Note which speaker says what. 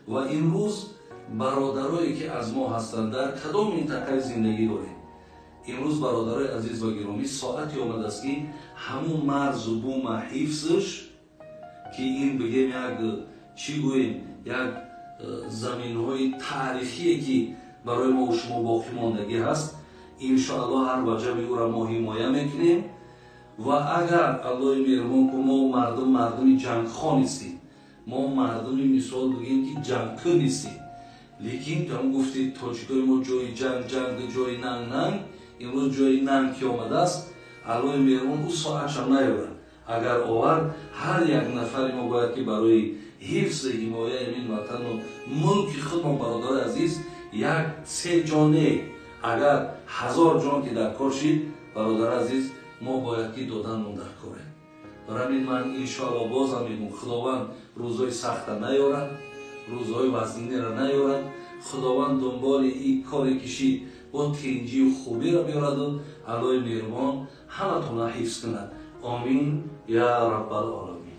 Speaker 1: ва имрӯз бародарое ки аз мо ҳастанд дар кадом минтақаи зиндагӣ дорем. имрӯз бародарои азиз ва гиромӣ соати омадааст ки ҳамун марзу бума ҳифзш ки ин бигем як чӣ гӯем як заминҳои таърихие ки барои мо шумо боқӣ мондагӣ ҳаст. иншоаллоҳ ҳар ваҷаби ӯро мо ҳимоя мекунем ва агар аллоҳи меҳрубон ку мо мардуми ҷангхон нестем, мо мардуми мисол бигем ки ҷангкӯ нестем, лекин ҳам гуфтед тоҷикои мо ҷои ҷанг ҷои нанг имрӯз ҷои нанг ки омадааст, аллоҳи меҳрубон ӯ соатшам наёрад. агар овард ҳар як нафари мо бояд ки барои ҳифзи ҳимояи ин ватану мулки худ мо бародари азиз як сеҷоне агар 1000 ҷон ки дар кор шид, бародари азиз мо бояд ки додан монда корем. барои ҳамин ман иншоаллоҳ бозам мегӯям худованд рӯзҳои сахта наёрад, рӯзҳои вазнинеро наёрад. худованд дунболи ин коре кишид бо тинҷию хубиро биёраду аллоҳи меҳрубон ҳаматонро ҳифз кунад. Амин я раббал оламин.